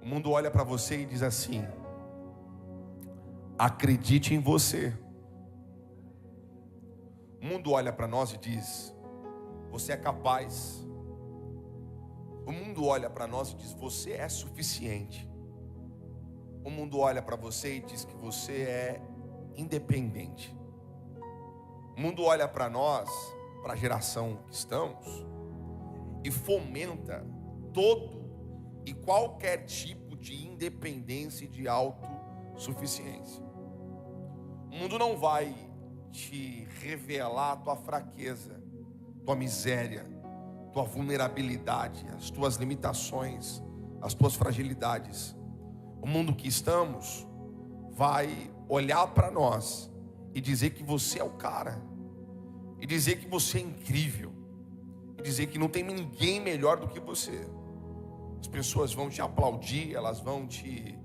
O mundo olha para você e diz assim: acredite em você. O mundo olha para nós e diz: você é capaz. O mundo olha para nós e diz: você é suficiente. O mundo olha para você e diz que você é independente. O mundo olha para nós, para a geração que estamos, e fomenta todo e qualquer tipo de independência e de autossuficiência. O mundo não vai te revelar a tua fraqueza, tua miséria, tua vulnerabilidade, as tuas limitações, as tuas fragilidades. O mundo que estamos vai olhar para nós e dizer que você é o cara, e dizer que você é incrível, e dizer que não tem ninguém melhor do que você. As pessoas vão te aplaudir, elas vão te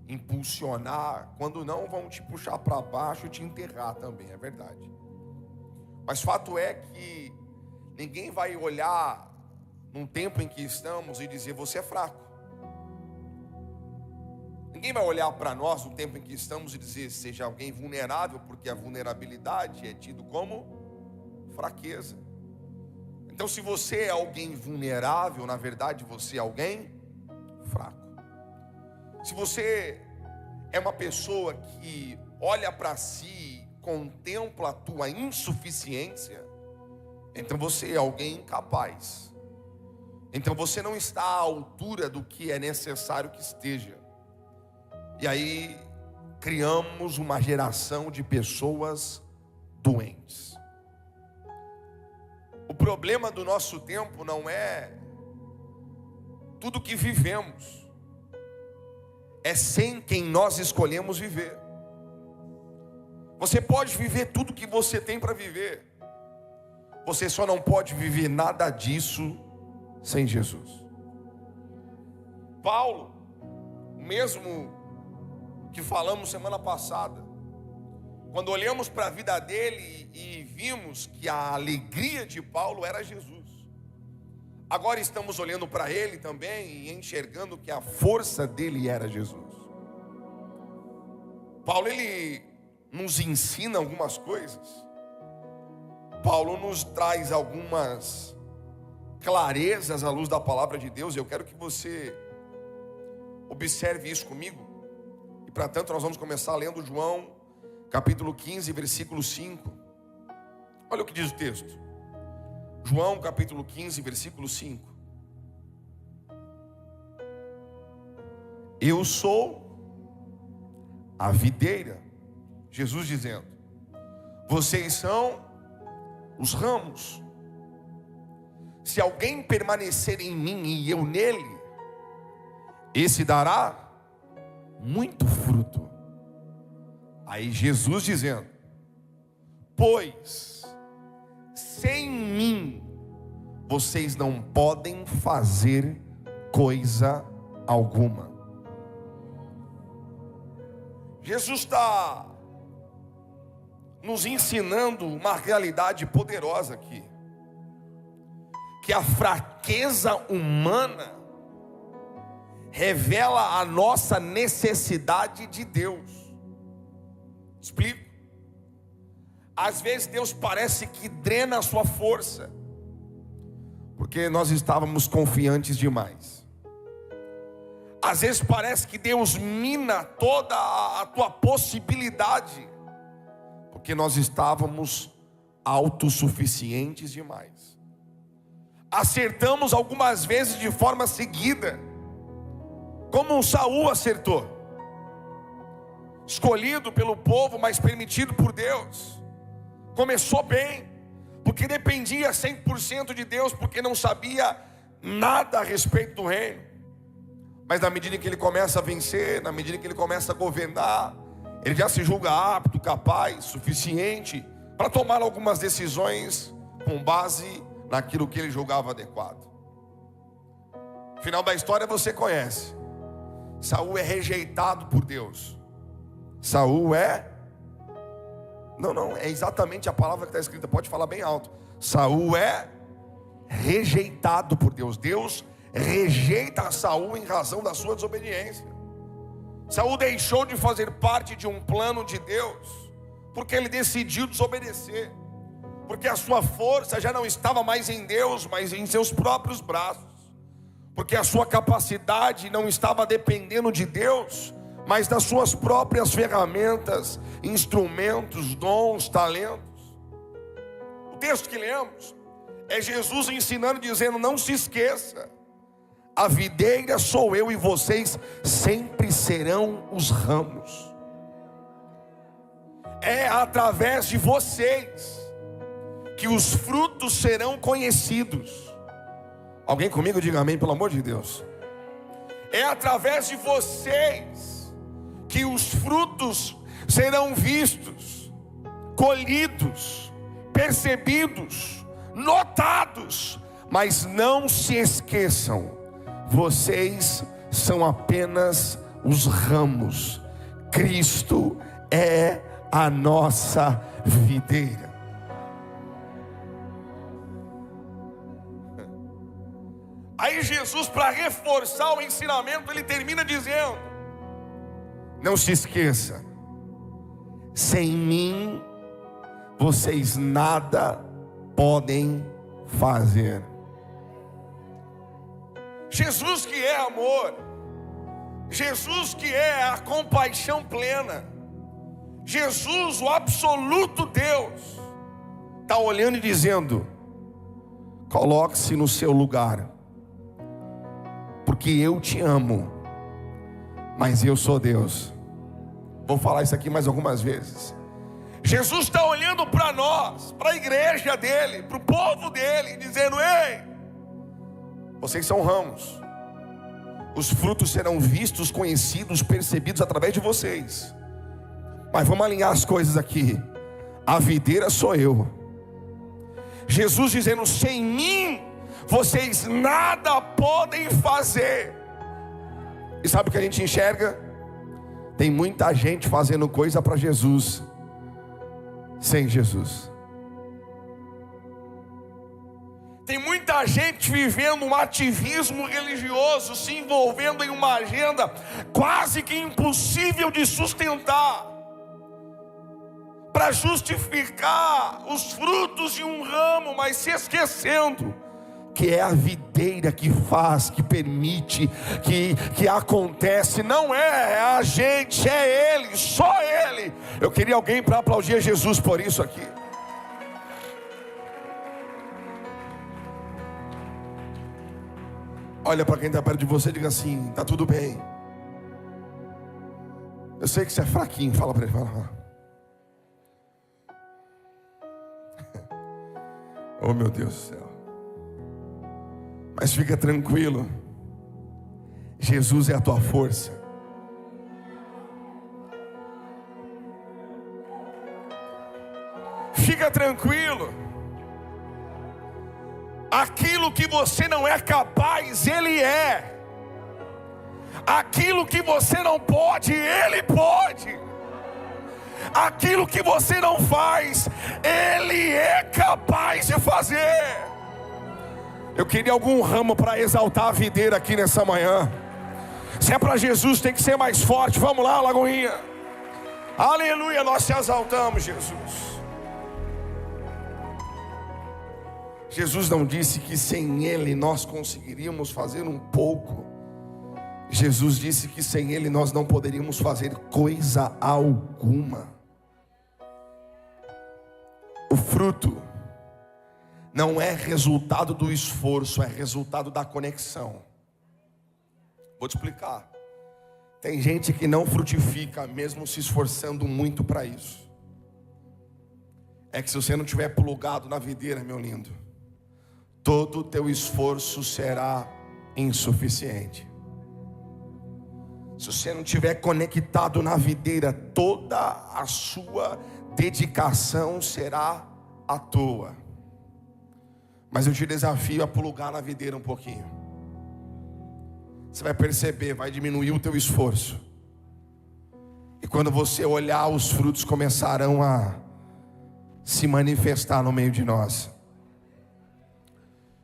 impulsionar, quando não vão te puxar para baixo e te enterrar também, é verdade. Mas fato é que ninguém vai olhar num tempo em que estamos e dizer: você é fraco. Ninguém vai olhar para nós no tempo em que estamos e dizer: seja alguém vulnerável, porque a vulnerabilidade é tido como fraqueza. Então, se você é alguém vulnerável, na verdade você é alguém fraco. Se você é uma pessoa que olha para si, contempla a tua insuficiência, então você é alguém incapaz. Então você não está à altura do que é necessário que esteja. E aí criamos uma geração de pessoas doentes. O problema do nosso tempo não é tudo que vivemos, é sem quem nós escolhemos viver. Você pode viver tudo que você tem para viver, você só não pode viver nada disso sem Jesus. Paulo, mesmo que falamos semana passada, quando olhamos para a vida dele e vimos que a alegria de Paulo era Jesus, agora estamos olhando para ele também e enxergando que a força dele era Jesus. Paulo, ele nos ensina algumas coisas. Paulo nos traz algumas clarezas à luz da palavra de Deus. Eu quero que você observe isso comigo. E para tanto nós vamos começar lendo João capítulo 15, versículo 5. Olha o que diz o texto. João capítulo 15, versículo 5. Eu sou a videira. Jesus dizendo: vocês são os ramos. Se alguém permanecer em mim e eu nele, esse dará muito fruto. Aí Jesus dizendo: pois sem mim vocês não podem fazer coisa alguma. Jesus está nos ensinando uma realidade poderosa aqui, que a fraqueza humana revela a nossa necessidade de Deus. Explico. Às vezes Deus parece que drena a sua força, porque nós estávamos confiantes demais. Às vezes parece que Deus mina toda a tua possibilidade, porque nós estávamos autossuficientes demais. Acertamos algumas vezes de forma seguida, como Saul acertou, escolhido pelo povo, mas permitido por Deus. Começou bem, porque dependia 100% de Deus, porque não sabia nada a respeito do reino. Mas na medida que ele começa a vencer, na medida que ele começa a governar, ele já se julga apto, capaz, suficiente para tomar algumas decisões com base naquilo que ele julgava adequado. Final da história você conhece. Saul é rejeitado por Deus. Saul é... Não, é exatamente a palavra que está escrita, pode falar bem alto. Saul é rejeitado por Deus. Deus rejeita Saul em razão da sua desobediência. Saul deixou de fazer parte de um plano de Deus porque ele decidiu desobedecer, porque a sua força já não estava mais em Deus, mas em seus próprios braços, porque a sua capacidade não estava dependendo de Deus, mas das suas próprias ferramentas, instrumentos, dons, talentos. O texto que lemos é Jesus ensinando, dizendo: não se esqueça, a videira sou eu e vocês sempre serão os ramos. É através de vocês que os frutos serão conhecidos. Alguém comigo diga amém, pelo amor de Deus. É através de vocês que os frutos serão vistos, colhidos, percebidos, notados. Mas não se esqueçam, vocês são apenas os ramos. Cristo é a nossa videira. Aí Jesus, para reforçar o ensinamento, ele termina dizendo: não se esqueça, sem mim vocês nada podem fazer. Jesus que é amor, Jesus que é a compaixão plena, Jesus, o absoluto Deus, está olhando e dizendo: coloque-se no seu lugar, porque eu te amo, mas eu sou Deus. Vou falar isso aqui mais algumas vezes. Jesus está olhando para nós, para a igreja dele, para o povo dele, dizendo: ei, vocês são ramos, os frutos serão vistos, conhecidos, percebidos através de vocês. Mas vamos alinhar as coisas aqui. A videira sou eu. Jesus dizendo: sem mim vocês nada podem fazer. E sabe o que a gente enxerga? Tem muita gente fazendo coisa para Jesus sem Jesus. Tem muita gente vivendo um ativismo religioso, se envolvendo em uma agenda quase que impossível de sustentar, para justificar os frutos de um ramo, mas se esquecendo que é a videira que faz, que permite, que acontece. Não é a gente, é Ele, só Ele. Eu queria alguém para aplaudir a Jesus por isso aqui. Olha para quem está perto de você e diga assim: está tudo bem. Eu sei que você é fraquinho. Fala para ele, fala. Oh meu Deus do céu. Mas fica tranquilo, Jesus é a tua força. Fica tranquilo, aquilo que você não é capaz, Ele é. Aquilo que você não pode, Ele pode. Aquilo que você não faz, Ele é capaz de fazer. Eu queria algum ramo para exaltar a videira aqui nessa manhã. Se é para Jesus, tem que ser mais forte. Vamos lá, Lagoinha. Aleluia, nós te exaltamos, Jesus. Jesus não disse que sem Ele nós conseguiríamos fazer um pouco. Jesus disse que sem Ele nós não poderíamos fazer coisa alguma. O fruto não é resultado do esforço, é resultado da conexão. Vou te explicar. Tem gente que não frutifica mesmo se esforçando muito para isso. É que se você não estiver plugado na videira, meu lindo, todo o teu esforço será insuficiente. Se você não estiver conectado na videira, toda a sua dedicação será à toa. Mas eu te desafio a plugar na videira um pouquinho. Você vai perceber, vai diminuir o teu esforço. E quando você olhar, os frutos começarão a se manifestar no meio de nós.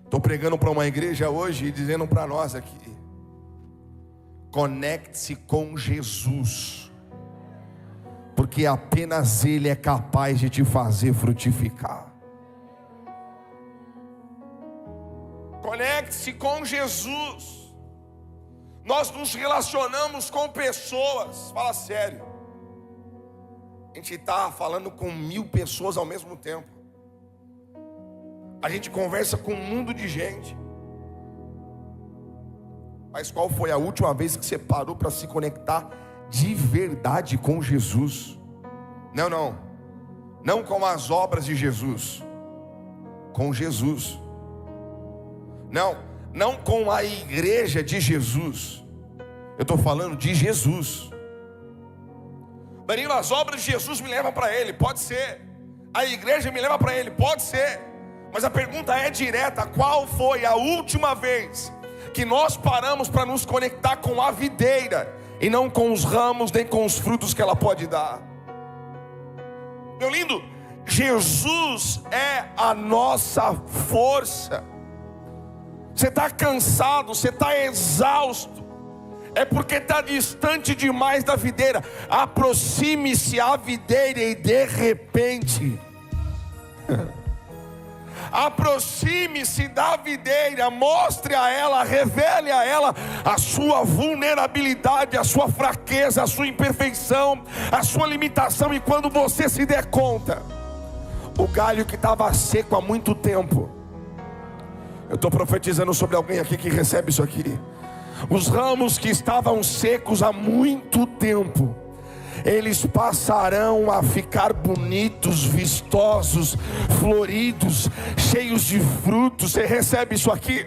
Estou pregando para uma igreja hoje e dizendo para nós aqui: conecte-se com Jesus, porque apenas Ele é capaz de te fazer frutificar. Conecte-se com Jesus. Nós nos relacionamos com pessoas, fala sério. A gente está falando com 1000 pessoas ao mesmo tempo. A gente conversa com um mundo de gente. Mas qual foi a última vez que você parou para se conectar de verdade com Jesus? Não com as obras de Jesus, com Jesus. Não com a igreja de Jesus. Eu estou falando de Jesus. Danilo, as obras de Jesus me levam para Ele, pode ser. A igreja me leva para Ele, pode ser. Mas a pergunta é direta: qual foi a última vez que nós paramos para nos conectar com a videira, e não com os ramos, nem com os frutos que ela pode dar? Meu lindo, Jesus é a nossa força. Você está cansado, você está exausto, é porque está distante demais da videira. Aproxime-se à videira e de repente aproxime-se da videira, mostre a ela, revele a ela a sua vulnerabilidade, a sua fraqueza, a sua imperfeição, a sua limitação. E quando você se der conta, o galho que estava seco há muito tempo, eu estou profetizando sobre alguém aqui que recebe isso aqui. Os ramos que estavam secos há muito tempo, eles passarão a ficar bonitos, vistosos, floridos, cheios de frutos. Você recebe isso aqui?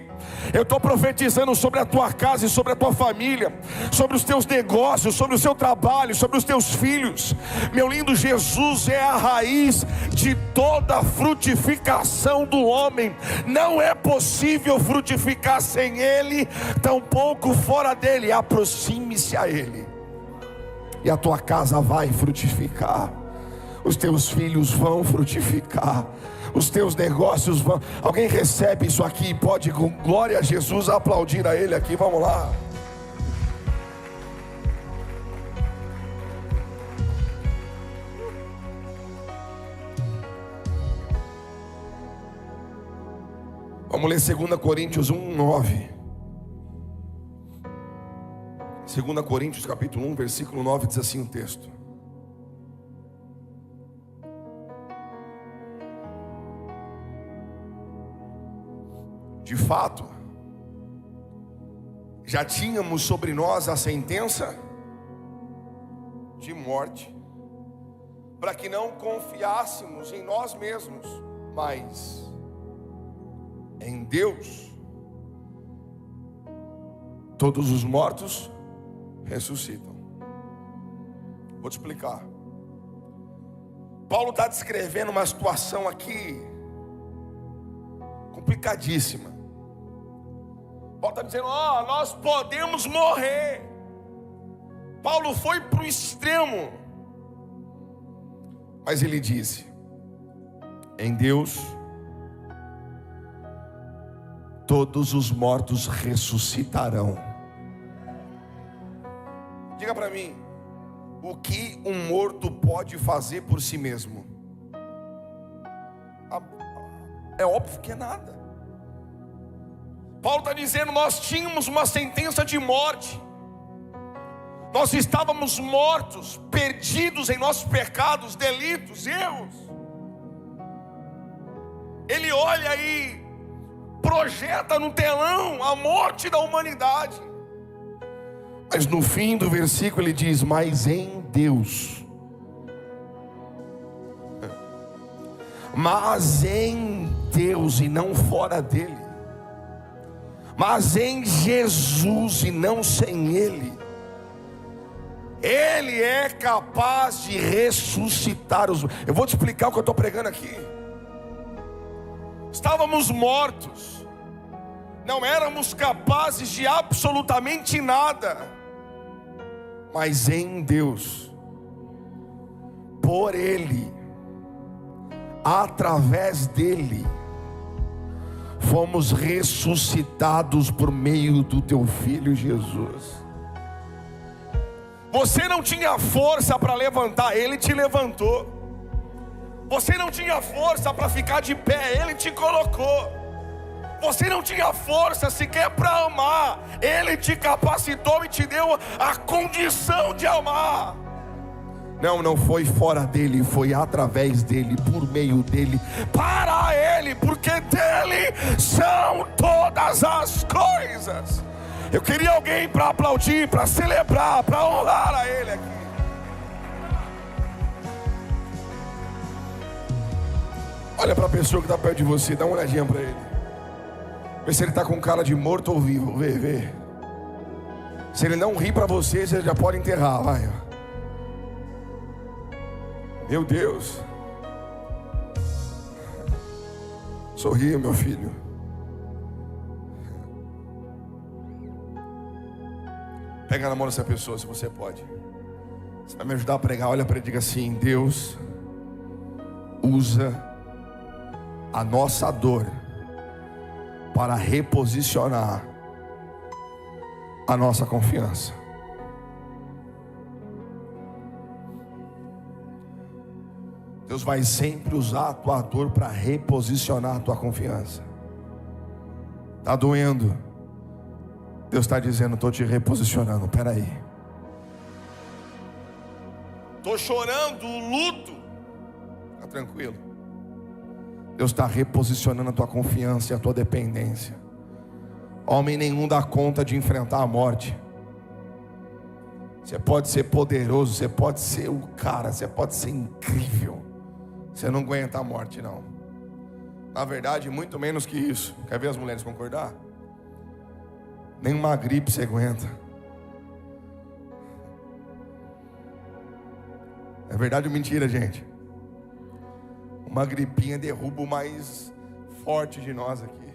Eu estou profetizando sobre a tua casa e sobre a tua família, sobre os teus negócios, sobre o seu trabalho, sobre os teus filhos. Meu lindo, Jesus é a raiz de toda a frutificação do homem. Não é possível frutificar sem Ele, tampouco fora dele. Aproxime-se a Ele, e a tua casa vai frutificar, os teus filhos vão frutificar, os teus negócios vão. Alguém recebe isso aqui e pode, com glória a Jesus, aplaudir a Ele aqui? Vamos lá. Vamos ler 2 Coríntios 1:9. 2 Coríntios capítulo 1, versículo 9, diz assim o texto: de fato, já tínhamos sobre nós a sentença de morte, para que não confiássemos em nós mesmos, mas em Deus. Todos os mortos ressuscitam. Vou te explicar. Paulo está descrevendo uma situação aqui complicadíssima. Paulo está dizendo: nós podemos morrer. Paulo foi para o extremo, mas ele disse: em Deus todos os mortos ressuscitarão. Diga para mim, o que um morto pode fazer por si mesmo? É óbvio que é nada. Paulo está dizendo: nós tínhamos uma sentença de morte, nós estávamos mortos, perdidos em nossos pecados, delitos, erros. Ele olha e projeta no telão a morte da humanidade. Mas no fim do versículo ele diz: mas em Deus, mas em Deus e não fora dele, mas em Jesus e não sem Ele, Ele é capaz de ressuscitar os... Eu vou te explicar o que eu estou pregando aqui. Estávamos mortos, não éramos capazes de absolutamente nada, mas em Deus, por Ele, através dele, fomos ressuscitados por meio do teu Filho Jesus. Você não tinha força para levantar, Ele te levantou. Você não tinha força para ficar de pé, Ele te colocou. Você não tinha força sequer para amar, Ele te capacitou e te deu a condição de amar. Não foi fora dele, foi através dele, por meio dele, para ele, porque dele são todas as coisas. Eu queria alguém para aplaudir, para celebrar, para honrar a ele aqui. Olha para a pessoa que está perto de você, dá uma olhadinha para ele. Vê se ele está com cara de morto ou vivo, vê. Se ele não ri para você, você já pode enterrar, vai. Meu Deus. Sorria, meu filho. Pega na mão dessa pessoa, se você pode. Você vai me ajudar a pregar. Olha para ele e diga assim: Deus usa a nossa dor para reposicionar a nossa confiança. Deus vai sempre usar a tua dor para reposicionar a tua confiança. Está doendo, Deus está dizendo: estou te reposicionando. Espera aí. Estou chorando o luto. Fica tranquilo. Deus está reposicionando a tua confiança e a tua dependência. Homem nenhum dá conta de enfrentar a morte. Você pode ser poderoso, você pode ser o cara, você pode ser incrível, você não aguenta a morte, não. Na verdade, muito menos que isso. Quer ver as mulheres concordar? Nenhuma gripe você aguenta. É verdade ou mentira, gente? Uma gripinha derruba o mais forte de nós aqui.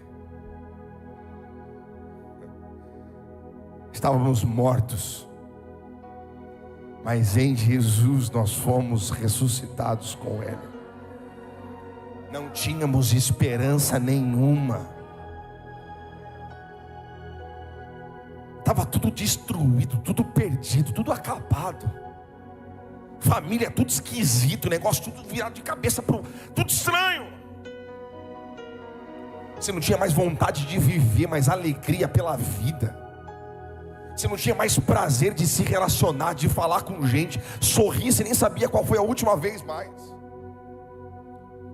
Estávamos mortos, mas em Jesus nós fomos ressuscitados com Ele. Não tínhamos esperança nenhuma. Estava tudo destruído, tudo perdido, tudo acabado. Família tudo esquisito, negócio tudo virado de cabeça pro tudo estranho. Você não tinha mais vontade de viver, mais alegria pela vida. Você não tinha mais prazer de se relacionar, de falar com gente, sorrir, você nem sabia qual foi a última vez mais.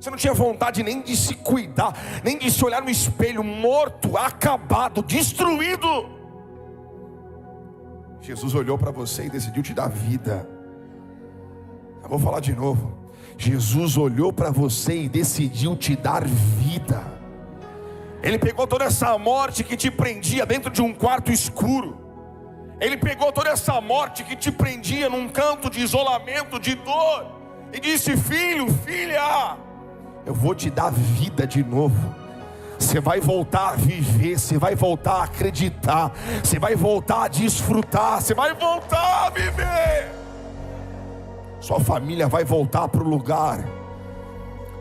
Você não tinha vontade nem de se cuidar, nem de se olhar no espelho, morto, acabado, destruído. Jesus olhou para você e decidiu te dar vida. Eu vou falar de novo. Jesus olhou para você e decidiu te dar vida. Ele pegou toda essa morte que te prendia dentro de um quarto escuro. Ele pegou toda essa morte que te prendia num canto de isolamento, de dor, e disse: filho, filha, eu vou te dar vida de novo. Você vai voltar a viver, você vai voltar a acreditar, você vai voltar a desfrutar, você vai voltar a viver. Sua família vai voltar para o lugar.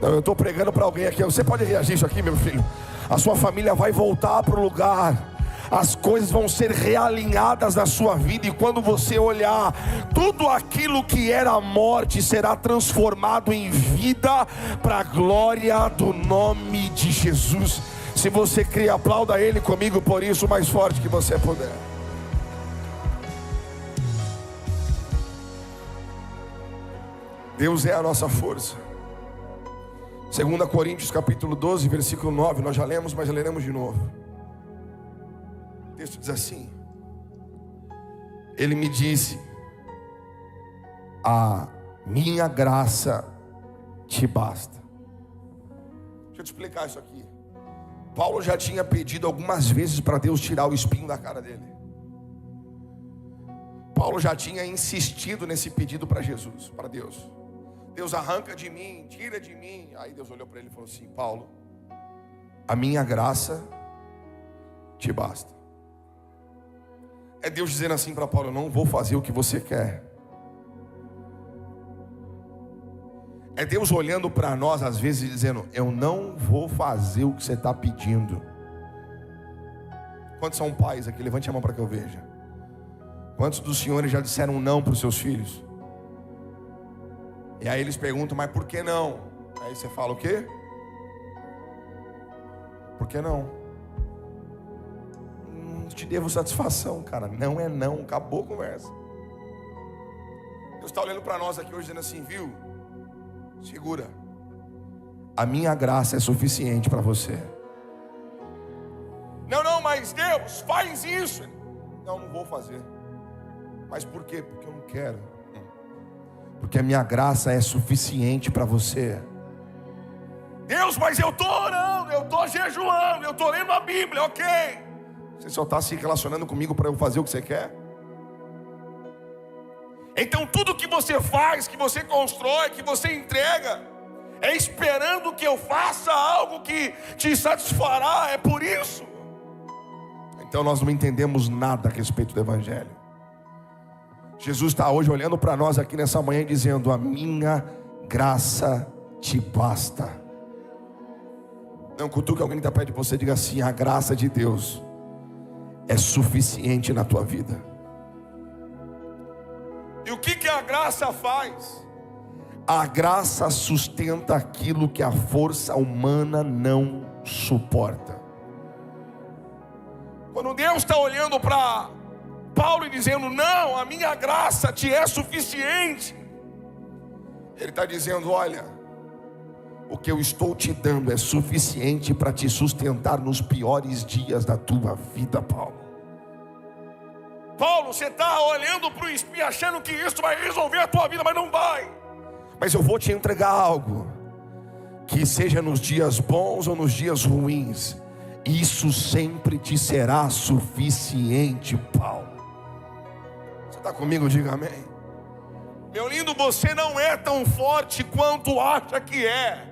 Não, eu estou pregando para alguém aqui. Você pode reagir isso aqui, meu filho? A sua família vai voltar para o lugar. As coisas vão ser realinhadas na sua vida. E quando você olhar, tudo aquilo que era morte será transformado em vida, para a glória do nome de Jesus. Se você crê, aplauda Ele comigo por isso, o mais forte que você puder. Deus é a nossa força. 2 Coríntios capítulo 12, versículo 9. Nós já lemos, mas já leremos de novo. O texto diz assim: Ele me disse: a minha graça te basta. Deixa eu te explicar isso aqui. Paulo já tinha pedido algumas vezes para Deus tirar o espinho da cara dele. Paulo já tinha insistido nesse pedido para Jesus, para Deus. Deus, arranca de mim, tira de mim. Aí Deus olhou para ele e falou assim: Paulo, a minha graça te basta. É Deus dizendo assim para Paulo: eu não vou fazer o que você quer. É Deus olhando para nós às vezes e dizendo: eu não vou fazer o que você está pedindo. Quantos são pais aqui? Levante a mão para que eu veja. Quantos dos senhores já disseram não para os seus filhos? E aí eles perguntam: mas por que não? Aí você fala o quê? Por que não? Não te devo satisfação, cara. Não é não, acabou a conversa. Deus está olhando para nós aqui hoje dizendo assim: viu? Segura. A minha graça é suficiente para você. Não, mas Deus, faz isso. Não vou fazer. Mas por quê? Porque eu não quero. Porque a minha graça é suficiente para você. Deus, mas eu estou orando, eu estou jejuando, eu estou lendo a Bíblia, ok. Você só está se relacionando comigo para eu fazer o que você quer? Então tudo que você faz, que você constrói, que você entrega, é esperando que eu faça algo que te satisfará. É por isso. Então nós não entendemos nada a respeito do Evangelho. Jesus está hoje olhando para nós aqui nessa manhã e dizendo: a minha graça te basta. Não cutuque alguém que está perto de você, diga assim: a graça de Deus é suficiente na tua vida. E o que a graça faz? A graça sustenta aquilo que a força humana não suporta. Quando Deus está olhando para Paulo e dizendo: não, a minha graça te é suficiente, Ele está dizendo: olha, o que eu estou te dando é suficiente para te sustentar nos piores dias da tua vida, Paulo. Paulo, você está olhando para o espinho achando que isso vai resolver a tua vida, mas não vai. Mas eu vou te entregar algo, que seja nos dias bons ou nos dias ruins, isso sempre te será suficiente, Paulo. Você está comigo? Diga amém. Meu lindo, você não é tão forte quanto acha que é.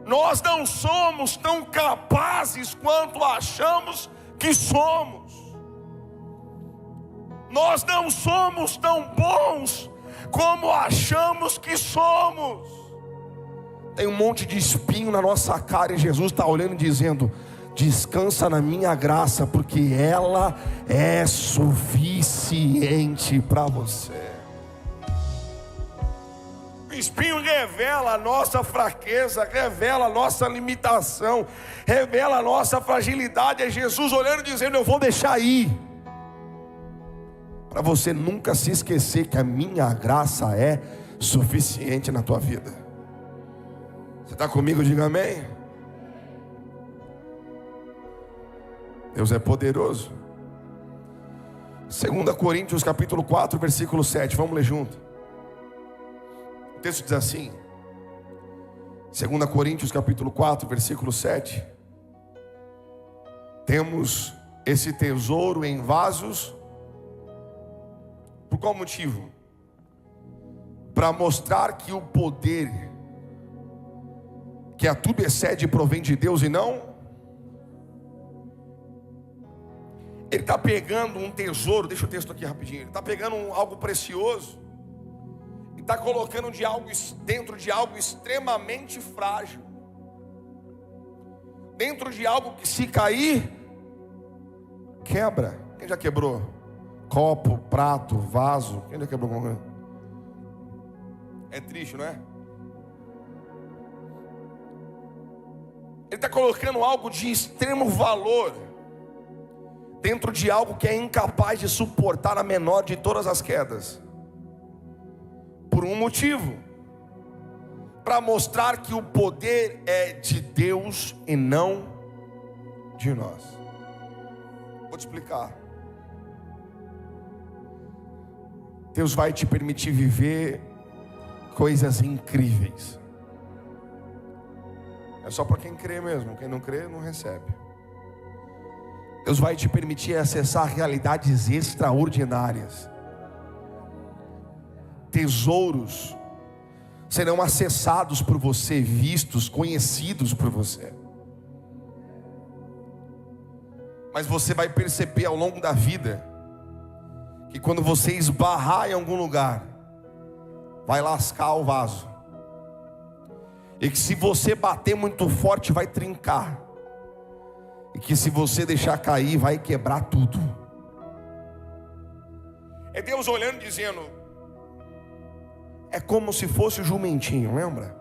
Nós não somos tão capazes quanto achamos que somos. Nós não somos tão bons como achamos que somos. Tem um monte de espinho na nossa cara e Jesus está olhando e dizendo: descansa na minha graça, porque ela é suficiente para você. O espinho revela a nossa fraqueza, revela a nossa limitação, revela a nossa fragilidade. É Jesus olhando e dizendo: eu vou deixar aí, para você nunca se esquecer que a minha graça é suficiente na tua vida. Você está comigo? Diga amém. Deus é poderoso. 2 Coríntios capítulo 4, versículo 7. Vamos ler junto. O texto diz assim, 2 Coríntios capítulo 4, versículo 7. Temos esse tesouro em vasos. Por qual motivo? Para mostrar que o poder que a tudo excede provém de Deus e não. Ele está pegando um tesouro, deixa o texto aqui rapidinho. Ele está pegando algo precioso e está colocando dentro de algo extremamente frágil, dentro de algo que se cair, quebra. Quem já quebrou? Copo, prato, vaso. Quem já quebrou alguma coisa? É triste, não é? Ele está colocando algo de extremo valor dentro de algo que é incapaz de suportar a menor de todas as quedas. Por um motivo: para mostrar que o poder é de Deus e não de nós. Vou te explicar. Deus vai te permitir viver coisas incríveis. É só para quem crê mesmo. Quem não crê não recebe. Deus vai te permitir acessar realidades extraordinárias. Tesouros serão acessados por você, vistos, conhecidos por você. Mas você vai perceber ao longo da vida que quando você esbarrar em algum lugar, vai lascar o vaso, e que se você bater muito forte vai trincar, e que se você deixar cair vai quebrar tudo. É Deus olhando e dizendo, é como se fosse o jumentinho, lembra?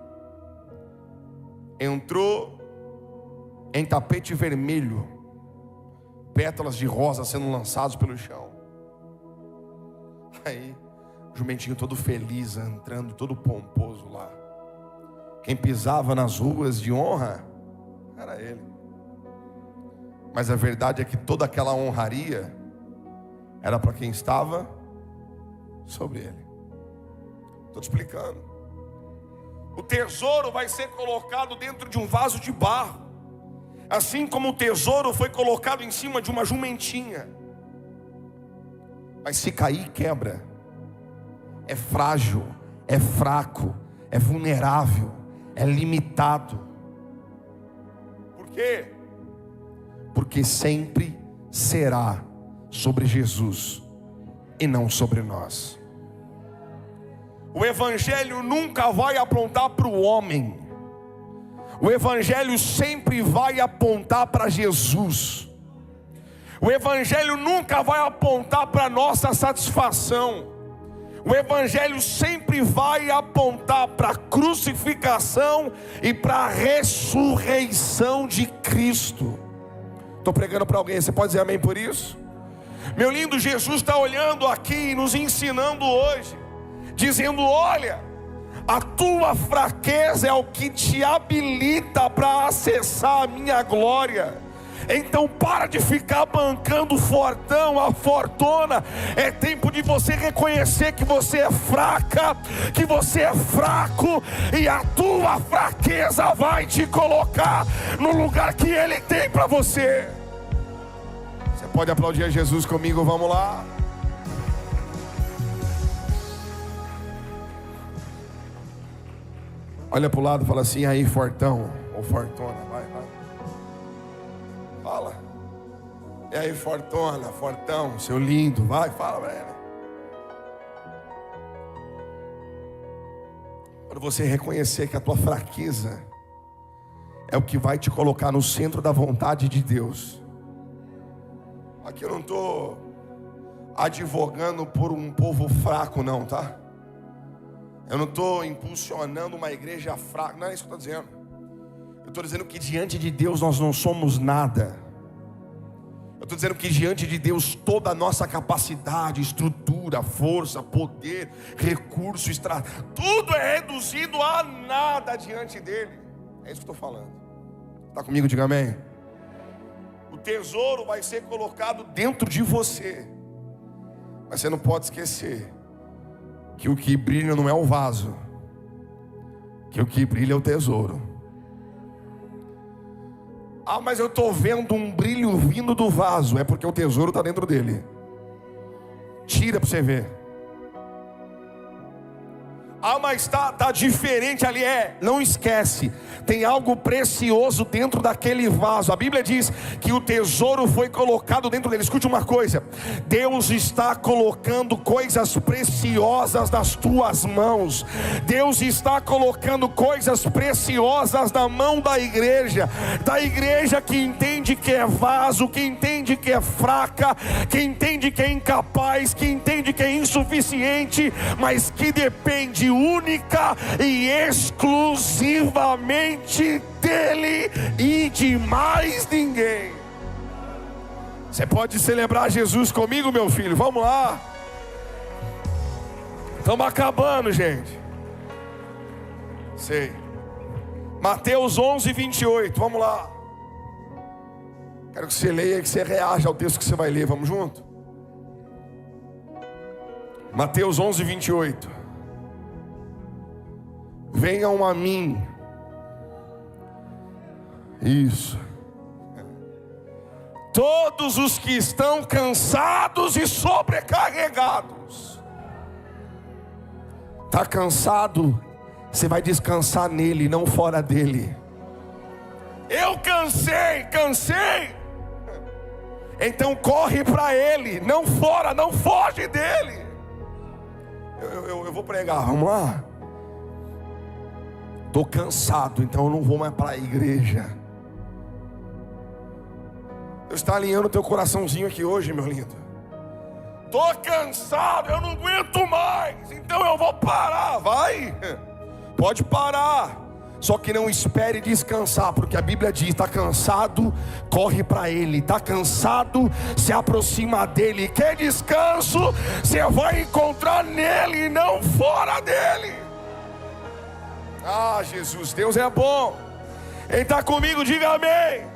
Entrou em tapete vermelho, pétalas de rosa sendo lançados pelo chão. Aí o jumentinho todo feliz, entrando todo pomposo lá. Quem pisava nas ruas de honra era ele. Mas a verdade é que toda aquela honraria era para quem estava sobre ele. Estou te explicando. O tesouro vai ser colocado dentro de um vaso de barro, assim como o tesouro foi colocado em cima de uma jumentinha. Mas se cair, quebra. É frágil, é fraco, é vulnerável, é limitado. Por quê? Porque sempre será sobre Jesus e não sobre nós. O evangelho nunca vai apontar para o homem. O evangelho sempre vai apontar para Jesus. O evangelho nunca vai apontar para nossa satisfação. O evangelho sempre vai apontar para a crucificação e para a ressurreição de Cristo. Estou pregando para alguém, você pode dizer amém por isso? Meu lindo, Jesus está olhando aqui e nos ensinando hoje, dizendo, olha, a tua fraqueza é o que te habilita para acessar a minha glória. Então para de ficar bancando o fortão, a fortuna. É tempo de você reconhecer que você é fraca, que você é fraco, e a tua fraqueza vai te colocar no lugar que Ele tem para você. Você pode aplaudir a Jesus comigo, vamos lá. Olha para o lado e fala assim, aí fortão, ou fortuna, vai. Fala. E aí fortuna, fortão, seu lindo, vai, fala para ele. Quando você reconhecer que a tua fraqueza é o que vai te colocar no centro da vontade de Deus. Aqui eu não estou advogando por um povo fraco não, tá? Eu não estou impulsionando uma igreja fraca, não é isso que eu estou dizendo. Eu estou dizendo que diante de Deus nós não somos nada. Eu estou dizendo que diante de Deus toda a nossa capacidade, estrutura, força, poder, recurso, tudo é reduzido a nada diante dele. É isso que eu estou falando. Está comigo? Diga amém. O tesouro vai ser colocado dentro de você. Mas você não pode esquecer que o que brilha não é o vaso, que o que brilha é o tesouro. Ah, mas eu estou vendo um brilho vindo do vaso. É porque o tesouro está dentro dele. Tira para você ver. Ah, mas está diferente ali. Não esquece, tem algo precioso dentro daquele vaso. A Bíblia diz que o tesouro foi colocado dentro dele. Escute uma coisa, Deus está colocando coisas preciosas nas tuas mãos. Deus está colocando coisas preciosas na mão da igreja que entende que é vaso, que entende que é fraca, que entende que é incapaz, que entende que é insuficiente, mas que depende única e exclusivamente dele e de mais ninguém. Você pode celebrar Jesus comigo, meu filho? Vamos lá. Estamos acabando, gente. Sei. Mateus 11, 28, vamos lá. Quero que você leia e que você reaja ao texto que você vai ler, vamos junto? Mateus 11, 28. Venham a mim. Isso. Todos os que estão cansados e sobrecarregados. Está cansado? Você vai descansar nele, não fora dele. Eu cansei. Então corre para ele, não fora, não foge dele. Eu vou pregar, vamos lá. Estou cansado, então eu não vou mais para a igreja. Deus está alinhando o teu coraçãozinho aqui hoje, meu lindo. Estou cansado, eu não aguento mais, então eu vou parar. Vai, pode parar. Só que não espere descansar, porque a Bíblia diz: está cansado, corre para Ele. Está cansado, se aproxima dEle. Quer descanso, você vai encontrar nele e não fora dEle. Ah, Jesus, Deus é bom. Quem está comigo, diga amém.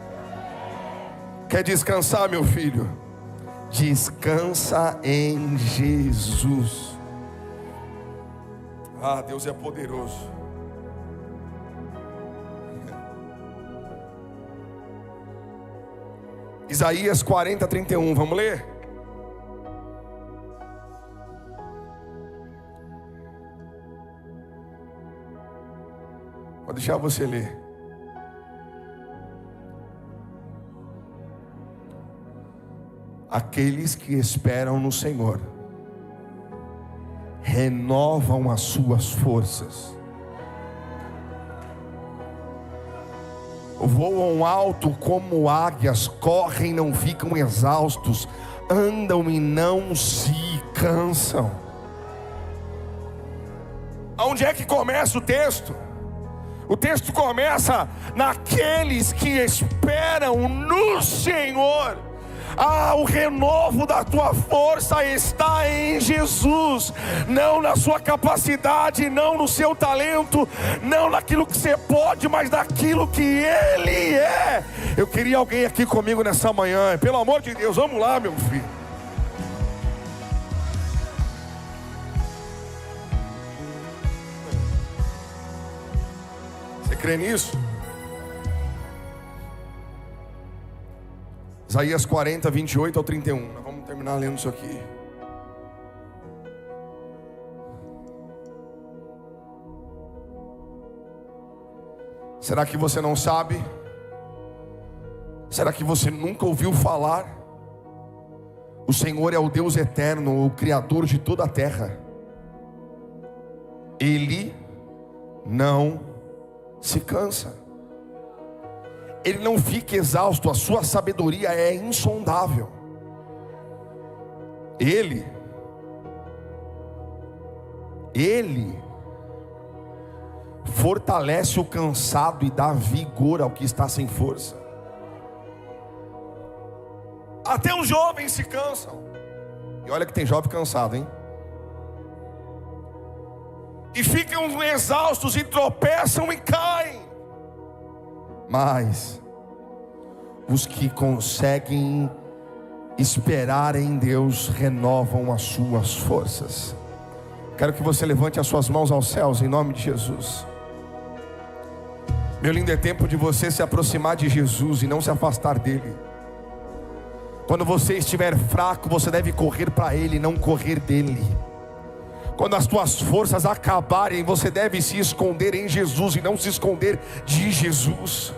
Quer descansar, meu filho? Descansa em Jesus. Ah, Deus é poderoso. Isaías 40, 31, vamos ler? Vou deixar você ler. Aqueles que esperam no Senhor renovam as suas forças, voam alto como águias, correm e não ficam exaustos, andam e não se cansam. Aonde é que começa o texto? O texto começa naqueles que esperam no Senhor. Ah, o renovo da tua força está em Jesus, não na sua capacidade, não no seu talento, não naquilo que você pode, mas naquilo que Ele é. Eu queria alguém aqui comigo nessa manhã, pelo amor de Deus, vamos lá, meu filho. Você crê nisso? Isaías 40, 28 ao 31. Nós vamos terminar lendo isso aqui. Será que você não sabe? Será que você nunca ouviu falar? O Senhor é o Deus eterno, o Criador de toda a terra. Ele não se cansa. Ele não fica exausto, a sua sabedoria é insondável. Ele fortalece o cansado e dá vigor ao que está sem força. Até os jovens se cansam. E olha que tem jovem cansado, hein? E ficam exaustos e tropeçam e caem. Mas os que conseguem esperar em Deus renovam as suas forças. Quero que você levante as suas mãos aos céus em nome de Jesus. Meu lindo, é tempo de você se aproximar de Jesus e não se afastar dele. Quando você estiver fraco, você deve correr para Ele, não correr dele. Quando as tuas forças acabarem, você deve se esconder em Jesus e não se esconder de Jesus.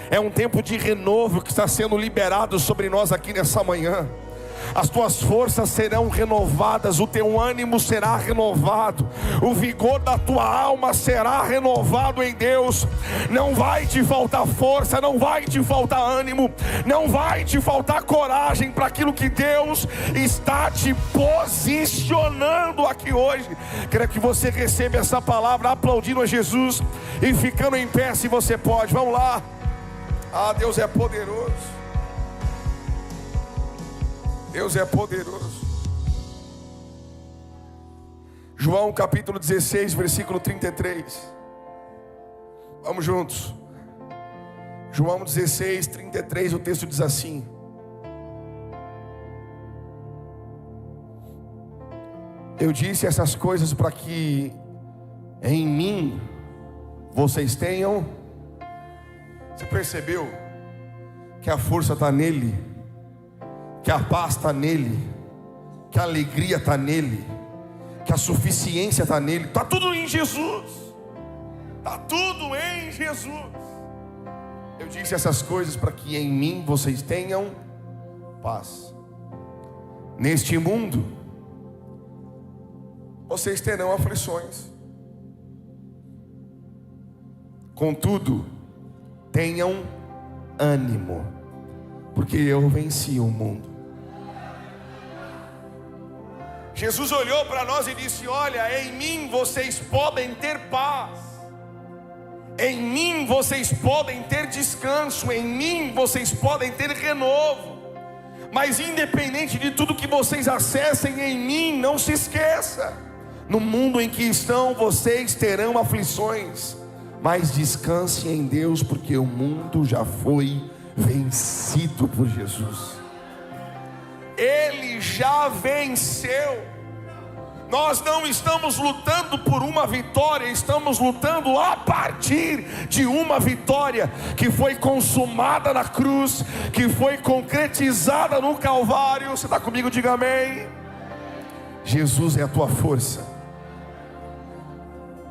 É um tempo de renovo que está sendo liberado sobre nós aqui nessa manhã. As tuas forças serão renovadas, o teu ânimo será renovado, o vigor da tua alma será renovado em Deus. Não vai te faltar força, não vai te faltar ânimo, não vai te faltar coragem para aquilo que Deus está te posicionando aqui hoje. Quero que você receba essa palavra aplaudindo a Jesus e ficando em pé se você pode. Vamos lá. Ah, Deus é poderoso. Deus é poderoso. João capítulo 16, versículo 33. Vamos juntos. João 16, 33, o texto diz assim: eu disse essas coisas para que em mim vocês tenham. Você percebeu que a força está nele, que a paz está nele, que a alegria está nele, que a suficiência está nele? Está tudo em Jesus. Está tudo em Jesus. Eu disse essas coisas para que em mim vocês tenham paz. Neste mundo vocês terão aflições. Contudo, tenham ânimo, porque eu venci o mundo. Jesus olhou para nós e disse: olha, em mim vocês podem ter paz, em mim vocês podem ter descanso, em mim vocês podem ter renovo. Mas independente de tudo que vocês acessem em mim, não se esqueça: no mundo em que estão, vocês terão aflições, mas descanse em Deus, porque o mundo já foi vencido por Jesus. Ele já venceu. Nós não estamos lutando por uma vitória, estamos lutando a partir de uma vitória que foi consumada na cruz, que foi concretizada no Calvário. Você está comigo? Diga amém. Jesus é a tua força.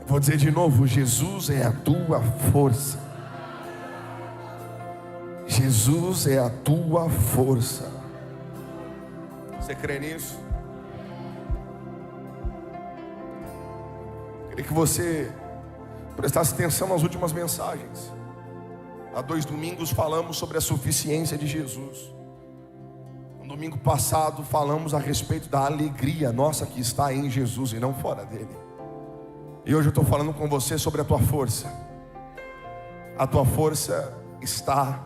Vou dizer de novo: Jesus é a tua força. Jesus é a tua força. Você crê nisso? Queria que você prestasse atenção nas últimas mensagens. Há 2 domingos falamos sobre a suficiência de Jesus. No domingo passado falamos a respeito da alegria nossa que está em Jesus e não fora dele. E hoje eu estou falando com você sobre a tua força. A tua força está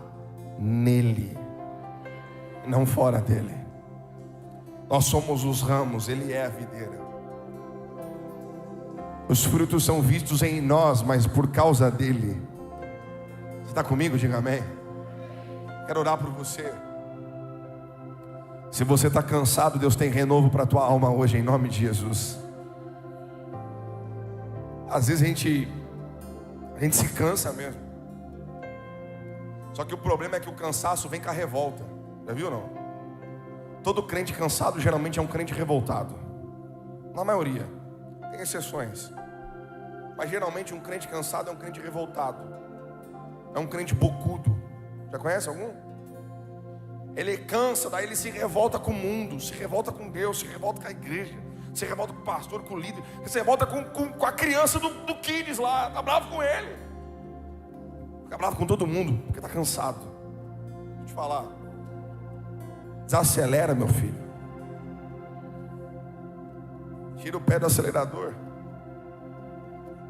nele, não fora dele. Nós somos os ramos, ele é a videira. Os frutos são vistos em nós, mas por causa dele. Você está comigo? Diga amém. Quero orar por você. Se você está cansado, Deus tem renovo para a tua alma hoje, em nome de Jesus. Às vezes a gente se cansa mesmo. Só que o problema é que o cansaço vem com a revolta. Já viu ou não? Todo crente cansado geralmente é um crente revoltado. Na maioria. Tem exceções. Mas geralmente um crente cansado é um crente revoltado. É um crente bocudo. Já conhece algum? Ele cansa, daí ele se revolta com o mundo, se revolta com Deus, se revolta com a igreja, se revolta com o pastor, com o líder, se revolta com a criança do Kids lá. Está bravo com ele. Fica bravo com todo mundo, porque está cansado. Deixa eu te falar. Desacelera, meu filho. Tira o pé do acelerador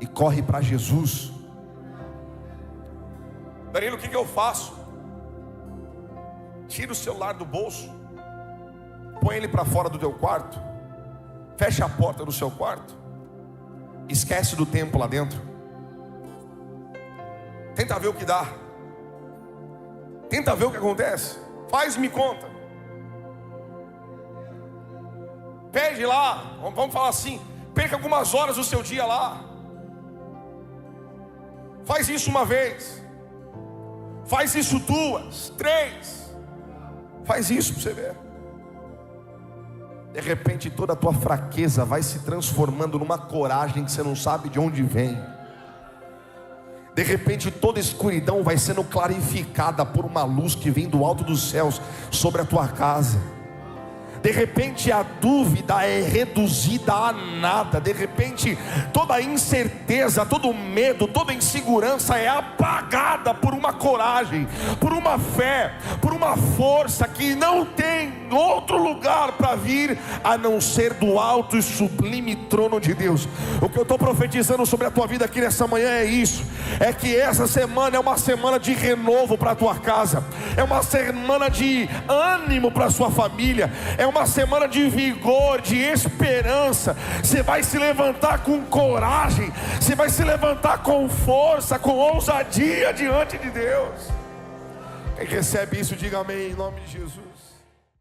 e corre para Jesus. Danilo, o que eu faço? Tira o celular do bolso, põe ele para fora do teu quarto, fecha a porta do seu quarto, esquece do tempo lá dentro. Tenta ver o que dá. Tenta ver o que acontece. Faz-me conta. Pede lá, vamos falar assim, perca algumas horas do seu dia lá. Faz isso uma vez. Faz isso 2, 3. Faz isso para você ver. De repente toda a tua fraqueza vai se transformando numa coragem que você não sabe de onde vem. De repente toda escuridão vai sendo clarificada por uma luz que vem do alto dos céus sobre a tua casa. De repente a dúvida é reduzida a nada. De repente toda a incerteza, todo o medo, toda a insegurança é apagada por uma coragem, por uma fé, por uma força que não tem outro lugar para vir a não ser do alto e sublime trono de Deus. O que eu estou profetizando sobre a tua vida aqui nessa manhã é isso: é que essa semana é uma semana de renovo para a tua casa, é uma semana de ânimo para a sua família, é uma semana de vigor, de esperança. Você vai se levantar com coragem, você vai se levantar com força, com ousadia diante de Deus. Quem recebe isso, diga amém em nome de Jesus.